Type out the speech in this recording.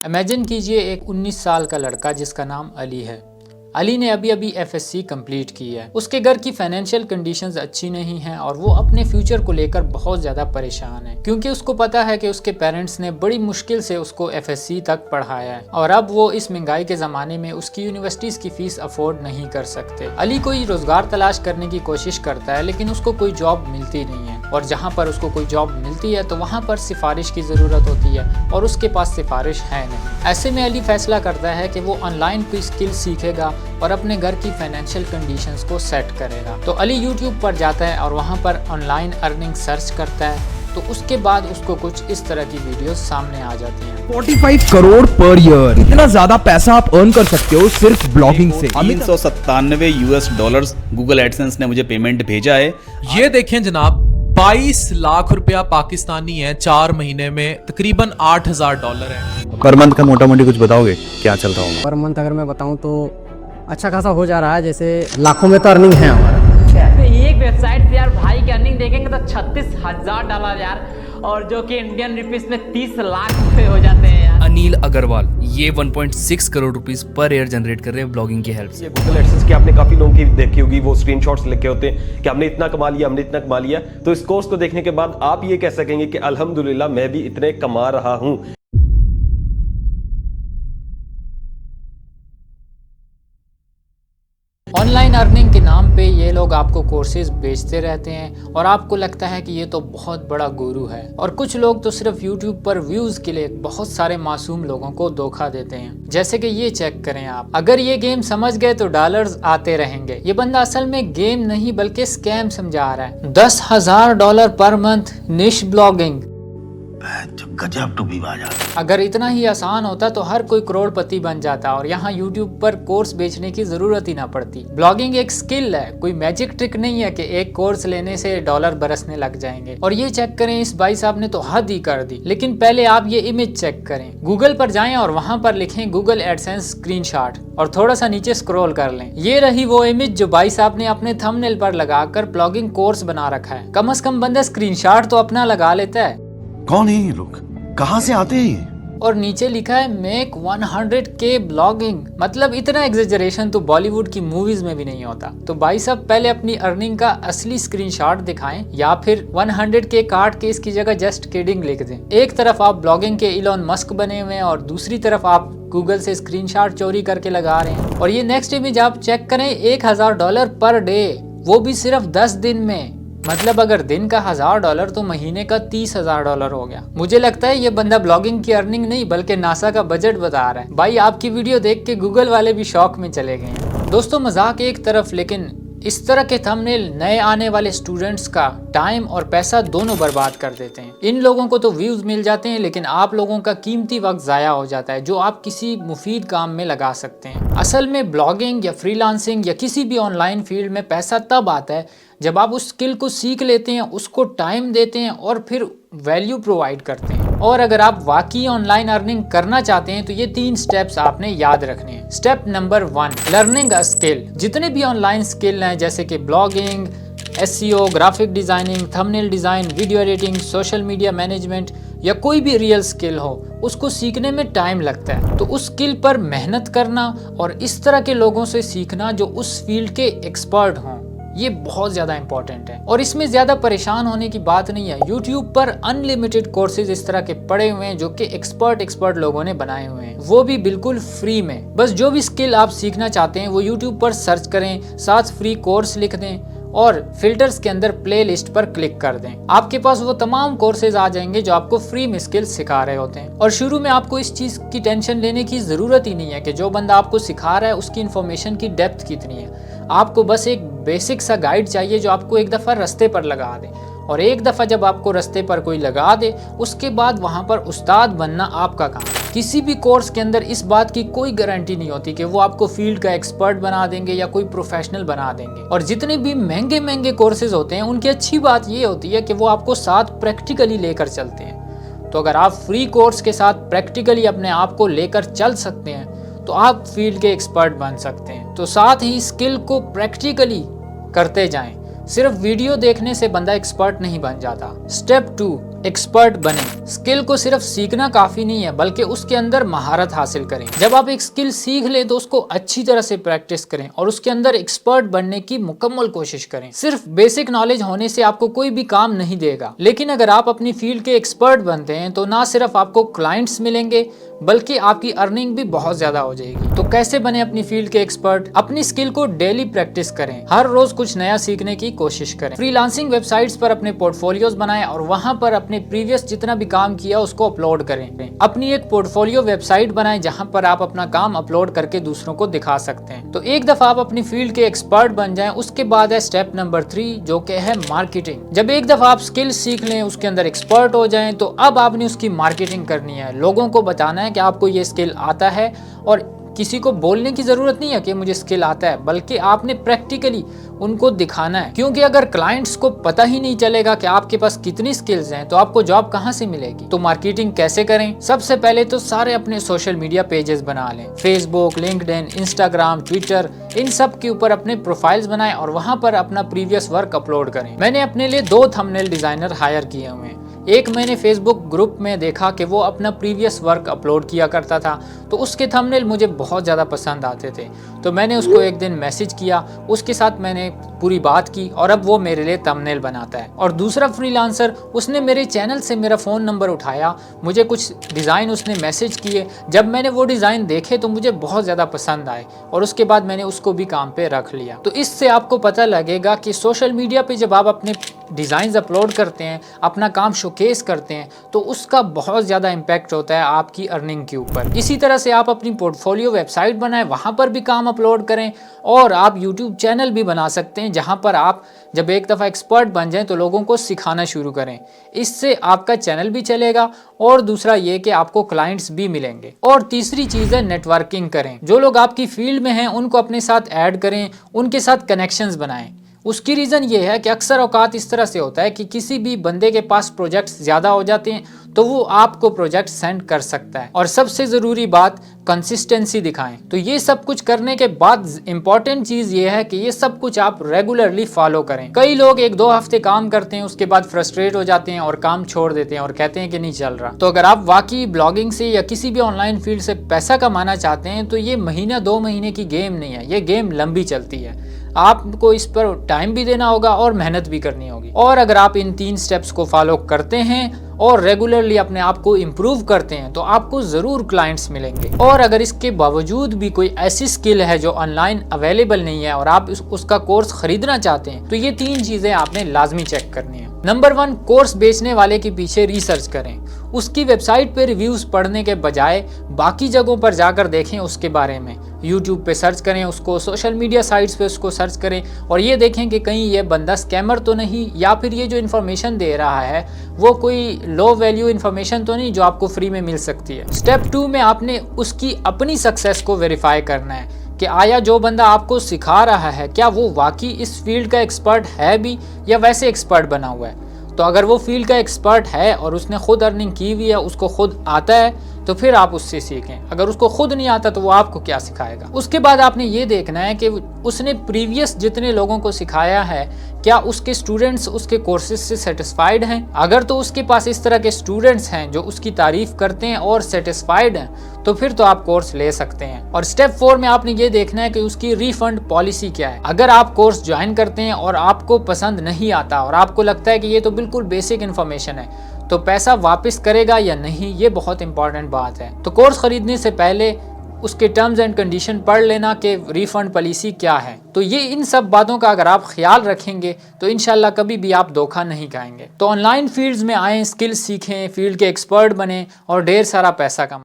Imagine कीजिए एक 19 साल का लड़का जिसका नाम अली है। अली ने अभी अभी FSC कंप्लीट की है। उसके घर की फाइनेंशियल कंडीशंस अच्छी नहीं हैं और वो अपने फ्यूचर को लेकर बहुत ज़्यादा परेशान है, क्योंकि उसको पता है कि उसके पेरेंट्स ने बड़ी मुश्किल से उसको FSC तक पढ़ाया है और अब वो इस महंगाई के ज़माने में उसकी यूनिवर्सिटीज़ की फ़ीस अफोर्ड नहीं कर सकते। अली कोई रोज़गार तलाश करने की कोशिश करता है, लेकिन उसको कोई जॉब मिलती नहीं है और जहाँ पर उसको कोई जॉब मिलती है तो वहाँ पर सिफारिश की ज़रूरत होती है और उसके पास सिफारिश है नहीं। ऐसे में अली फैसला करता है कि वो ऑनलाइन कोई स्किल सीखेगा और अपने घर की फाइनेंशियल कंडीशंस को सेट करेगा। तो अली YouTube पर जाता है और वहाँ पर ऑनलाइन अर्निंग सर्च करता है। तो उसके बाद उसको कुछ इस तरह की वीडियोस सामने आ जाती हैं। 45 करोड़ पर ईयर, इतना ज्यादा पैसा आप अर्न कर सकते हो सिर्फ ब्लॉगिंग से। $397 गूगल एडसेंस ने मुझे पेमेंट भेजा है। ये देखें जनाब, 22 लाख रुपया पाकिस्तानी है, 4 महीने में तकरीबन $8,000 है। पर मंथ का मोटा मोटी कुछ बताओगे क्या चल रहा होगा? पर मंथ अगर मैं बताऊं तो अच्छा खासा हो जा रहा है, जैसे लाखों में तो अर्निंग है हमारा। तो एक वेबसाइट से यार भाई की अर्निंग देखेंगे तो $36,000 यार, और जो कि इंडियन रुपीस में 30 लाख रुपए हो जाते हैं यार। अनिल अग्रवाल ये 1.6 crore rupees per year generate कर रहे हैं ब्लॉगिंग की हेल्प से। गूगल एडसेंस की आपने काफी लोगों की देखी होगी, वो स्क्रीनशॉट्स लिखे होते हैं कि हमने इतना कमा लिया, हमने इतना कमा लिया। तो इस कोर्स को देखने के बाद आप ये कह सकेंगे कि अल्हम्दुलिल्लाह मैं भी इतने कमा रहा हूं। ऑनलाइन अर्निंग के नाम पे ये लोग आपको कोर्सेज बेचते रहते हैं और आपको लगता है कि ये तो बहुत बड़ा गुरु है। और कुछ लोग तो सिर्फ YouTube पर व्यूज के लिए बहुत सारे मासूम लोगों को धोखा देते हैं। जैसे कि ये चेक करें आप, अगर ये गेम समझ गए तो डॉलर्स आते रहेंगे। ये बंदा असल में गेम नहीं बल्कि स्कैम समझा रहा है। $10,000 पर मंथ निश ब्लॉगिंग। गजब टू भी बाजार। अगर इतना ही आसान होता तो हर कोई करोड़पति बन जाता और यहाँ YouTube पर कोर्स बेचने की जरूरत ही ना पड़ती। ब्लॉगिंग एक स्किल है, कोई मैजिक ट्रिक नहीं है कि एक कोर्स लेने से डॉलर बरसने लग जाएंगे। और ये चेक करें, इस भाई साहब ने तो हद ही कर दी। लेकिन पहले आप ये इमेज चेक करें, गूगल पर जाएं और वहां पर लिखें गूगल एडसेंस स्क्रीनशॉट और थोड़ा सा नीचे स्क्रॉल कर लें। ये रही वो इमेज जो भाई साहब ने अपने थंबनेल पर लगाकर ब्लॉगिंग कोर्स बना रखा है। कम से कम बंदा स्क्रीनशॉट तो अपना लगा लेता है। कौन है ये लोग, कहां से आते हैं? और नीचे लिखा है मेक 100K ब्लॉगिंग। मतलब इतना एग्जेजरेशन तो बॉलीवुड की मूवीज में भी नहीं होता। तो भाई साहब पहले अपनी अर्निंग का असली स्क्रीनशॉट दिखाएं या फिर 100K काट के इसकी जगह जस्ट किडिंग लिख दें। एक तरफ आप ब्लॉगिंग के इलॉन मस्क बने हुए हैं और दूसरी तरफ आप गूगल से स्क्रीनशॉट चोरी करके लगा रहे हैं। और ये नेक्स्ट इमेज आप चेक करें, $1,000 पर डे, वो भी सिर्फ 10 दिन में। मतलब अगर दिन का $1,000 तो महीने का $30,000 हो गया। मुझे लगता है ये बंदा ब्लॉगिंग की अर्निंग नहीं बल्कि नासा का बजट बता रहा है। भाई आपकी वीडियो देख के गूगल वाले भी शौक में चले गए हैं। दोस्तों मजाक एक तरफ, लेकिन इस तरह के थंबनेल नए आने वाले स्टूडेंट्स का टाइम और पैसा दोनों बर्बाद कर देते हैं। इन लोगों को तो व्यूज मिल जाते हैं, लेकिन आप लोगों का कीमती वक्त जाया हो जाता है जो आप किसी मुफीद काम में लगा सकते हैं। असल में ब्लॉगिंग या फ्रीलांसिंग या किसी भी ऑनलाइन फील्ड में पैसा तब आता है जब आप उस स्किल को सीख लेते हैं, उसको टाइम देते हैं और फिर वैल्यू प्रोवाइड करते हैं। और अगर आप वाकई ऑनलाइन अर्निंग करना चाहते हैं तो ये 3 स्टेप्स आपने याद रखने हैं। Step number 1, learning a skill. जितने भी ऑनलाइन स्किल हैं जैसे कि blogging, SEO, graphic designing, thumbnail design, video editing, social media management या कोई भी रियल स्किल हो, उसको सीखने में टाइम लगता है। तो उस स्किल पर मेहनत करना और इस तरह के लोगों से सीखना जो उस फील्ड के एक्सपर्ट हों, ये बहुत ज़्यादा इंपॉर्टेंट है। और इसमें ज़्यादा परेशान होने की बात नहीं है। YouTube पर अनलिमिटेड कोर्सेज इस तरह के पड़े हुए हैं जो कि एक्सपर्ट लोगों ने बनाए हुए हैं, वो भी बिल्कुल फ्री में। बस जो भी स्किल आप सीखना चाहते हैं वो YouTube पर सर्च करें, साथ फ्री कोर्स लिख दें और फिल्टर्स के अंदर प्लेलिस्ट पर क्लिक कर दें। आपके पास वो तमाम कोर्सेज आ जाएंगे जो आपको फ्री में स्किल सिखा रहे होते हैं। और शुरू में आपको इस चीज़ की टेंशन लेने की ज़रूरत ही नहीं है कि जो बंदा आपको सिखा रहा है उसकी इन्फॉर्मेशन की डेप्थ कितनी है। आपको बस एक बेसिक सा गाइड चाहिए जो आपको एक दफ़ा रास्ते पर लगा दे। और एक दफ़ा जब आपको रास्ते पर कोई लगा दे, उसके बाद वहाँ पर उस्ताद बनना आपका काम है। किसी भी कोर्स के अंदर इस बात की कोई गारंटी नहीं होती कि वो आपको फील्ड का एक्सपर्ट बना देंगे या कोई प्रोफेशनल बना देंगे। और जितने भी महंगे कोर्सेज होते हैं उनकी अच्छी बात ये होती है कि वो आपको साथ प्रैक्टिकली लेकर चलते हैं। तो अगर आप फ्री कोर्स के साथ प्रैक्टिकली अपने आप को लेकर चल सकते हैं तो आप फील्ड के एक्सपर्ट बन सकते हैं। तो साथ ही स्किल को प्रैक्टिकली करते जाएं। सिर्फ वीडियो देखने से बंदा एक्सपर्ट नहीं बन जाता। स्टेप 2, एक्सपर्ट बने। स्किल को सिर्फ सीखना काफी नहीं है, बल्कि उसके अंदर महारत हासिल करें। जब आप एक स्किल सीख ले तो उसको अच्छी तरह से प्रैक्टिस करें और उसके अंदर एक्सपर्ट बनने की मुकम्मल कोशिश करें। सिर्फ बेसिक नॉलेज होने से आपको कोई भी काम नहीं देगा, लेकिन अगर आप अपनी फील्ड के एक्सपर्ट बनते हैं तो ना सिर्फ आपको क्लाइंट्स मिलेंगे बल्कि आपकी अर्निंग भी बहुत ज्यादा हो जाएगी। तो कैसे बने अपनी फील्ड के एक्सपर्ट? अपनी स्किल को डेली प्रैक्टिस करें, हर रोज कुछ नया सीखने की कोशिश करें। फ्रीलांसिंग वेबसाइट्स पर अपने पोर्टफोलियोज बनाएं और वहां पर अपने प्रीवियस जितना भी काम किया उसको अपलोड करें। अपनी एक पोर्टफोलियो वेबसाइट बनाएं जहां पर आप अपना काम अपलोड करके दूसरों को दिखा सकते हैं। तो एक दफा आप अपनी फील्ड के एक्सपर्ट बन जाएं, उसके बाद है स्टेप नंबर 3 जो कि है मार्केटिंग। जब एक दफा आप स्किल सीख लें, उसके अंदर एक्सपर्ट हो जाएं, तो अब आपने उसकी मार्केटिंग करनी है। लोगों को बताना है कि आपको ये स्किल आता है और किसी को बोलने की जरूरत नहीं है कि मुझे स्किल आता है, बल्कि आपने प्रैक्टिकली उनको दिखाना है। क्योंकि अगर क्लाइंट्स को पता ही नहीं चलेगा कि आपके पास कितनी स्किल्स हैं तो आपको जॉब कहां से मिलेगी। तो मार्केटिंग कैसे करें? सबसे पहले तो सारे अपने सोशल मीडिया पेजेस बना लें। फेसबुक, लिंक्डइन, इंस्टाग्राम, ट्विटर, इन सब के ऊपर अपने प्रोफाइल्स बनाएं और वहां पर अपना प्रीवियस वर्क अपलोड करें। मैंने अपने लिए 2 थंबनेल डिजाइनर हायर किए हुए हैं। एक मैंने फेसबुक ग्रुप में देखा कि वो अपना प्रीवियस वर्क अपलोड किया करता था, तो उसके थंबनेल मुझे बहुत ज़्यादा पसंद आते थे। तो मैंने उसको एक दिन मैसेज किया, उसके साथ मैंने पूरी बात की और अब वो मेरे लिए थंबनेल बनाता है। और दूसरा फ्रीलांसर, उसने मेरे चैनल से मेरा फ़ोन नंबर उठाया, मुझे कुछ डिज़ाइन उसने मैसेज किए। जब मैंने वो डिज़ाइन देखे तो मुझे बहुत ज़्यादा पसंद आए और उसके बाद मैंने उसको भी काम पे रख लिया। तो इससे आपको पता लगेगा कि सोशल मीडिया पे जब आप अपने डिज़ाइंस अपलोड करते हैं, अपना काम शोकेस करते हैं, तो उसका बहुत ज़्यादा इम्पैक्ट होता है आपकी अर्निंग के ऊपर। इसी तरह से आप अपनी पोर्टफोलियो वेबसाइट बनाएं, वहाँ पर भी काम अपलोड करें और आप यूट्यूब चैनल भी बना सकते हैं जहाँ पर आप जब एक दफ़ा एक्सपर्ट बन जाएं तो लोगों को सिखाना शुरू करें। इससे आपका चैनल भी चलेगा और दूसरा ये कि आपको क्लाइंट्स भी मिलेंगे। और तीसरी चीज़ है नेटवर्किंग करें। जो लोग आपकी फील्ड में हैं उनको अपने साथ ऐड करें, उनके साथ कनेक्शंस बनाएं। उसकी रीज़न ये है कि अक्सर औकात इस तरह से होता है कि किसी भी बंदे के पास प्रोजेक्ट्स ज़्यादा हो जाते हैं तो वो आपको प्रोजेक्ट सेंड कर सकता है। और सबसे ज़रूरी बात, कंसिस्टेंसी दिखाएं। तो ये सब कुछ करने के बाद इम्पॉर्टेंट चीज़ ये है कि ये सब कुछ आप रेगुलरली फॉलो करें। कई लोग 1-2 हफ्ते काम करते हैं, उसके बाद फ्रस्ट्रेट हो जाते हैं और काम छोड़ देते हैं और कहते हैं कि नहीं चल रहा। तो अगर आप वाकई ब्लॉगिंग से या किसी भी ऑनलाइन फील्ड से पैसा कमाना चाहते हैं तो ये महीना 2 महीने की गेम नहीं है, ये गेम लंबी चलती है। आपको इस पर टाइम भी देना होगा और मेहनत भी करनी होगी। और अगर आप इन 3 स्टेप्स को फॉलो करते हैं और रेगुलरली अपने आप को इम्प्रूव करते हैं तो आपको ज़रूर क्लाइंट्स मिलेंगे। और अगर इसके बावजूद भी कोई ऐसी स्किल है जो ऑनलाइन अवेलेबल नहीं है और आप उसका कोर्स खरीदना चाहते हैं तो ये 3 चीज़ें आपने लाजमी चेक करनी है। नंबर 1, कोर्स बेचने वाले के पीछे रिसर्च करें। उसकी वेबसाइट पे रिव्यूज़ पढ़ने के बजाय बाकी जगहों पर जाकर देखें उसके बारे में। यूट्यूब पे सर्च करें उसको, सोशल मीडिया साइट्स पे उसको सर्च करें और ये देखें कि कहीं ये बंदा स्कैमर तो नहीं, या फिर ये जो इन्फॉर्मेशन दे रहा है वो कोई लो वैल्यू इन्फॉर्मेशन तो नहीं जो आपको फ्री में मिल सकती है। स्टेप 2 में आपने उसकी अपनी सक्सेस को वेरीफाई करना है कि आया जो बंदा आपको सिखा रहा है क्या वो वाकई इस फील्ड का एक्सपर्ट है भी या वैसे एक्सपर्ट बना हुआ है। तो अगर वो फील्ड का एक्सपर्ट है और उसने खुद अर्निंग की हुई है, उसको खुद आता है, तो फिर आप उससे सीखें। अगर उसको खुद नहीं आता तो वो आपको क्या सिखाएगा। उसके बाद आपने ये देखना है कि उसने प्रीवियस जितने लोगों को सिखाया है क्या उसके स्टूडेंट्स उसके कोर्सेज से सेटिस्फाइड हैं। अगर तो उसके पास इस तरह के स्टूडेंट्स हैं जो उसकी तारीफ करते हैं और सेटिस्फाइड हैं तो फिर तो आप कोर्स ले सकते हैं। और स्टेप 4 में आपने ये देखना है कि उसकी रिफंड पॉलिसी क्या है। अगर आप कोर्स ज्वाइन करते हैं और आपको पसंद नहीं आता और आपको लगता है कि ये तो बिल्कुल बेसिक इन्फॉर्मेशन है तो पैसा वापस करेगा या नहीं, ये बहुत इंपॉर्टेंट बात है। तो कोर्स खरीदने से पहले उसके टर्म्स एंड कंडीशन पढ़ लेना कि रिफंड पॉलिसी क्या है। तो ये इन सब बातों का अगर आप ख्याल रखेंगे तो इंशाल्लाह कभी भी आप धोखा नहीं खाएंगे। तो ऑनलाइन फील्ड्स में आएँ, स्किल सीखें, फील्ड के एक्सपर्ट बने और ढेर सारा पैसा कमाएं।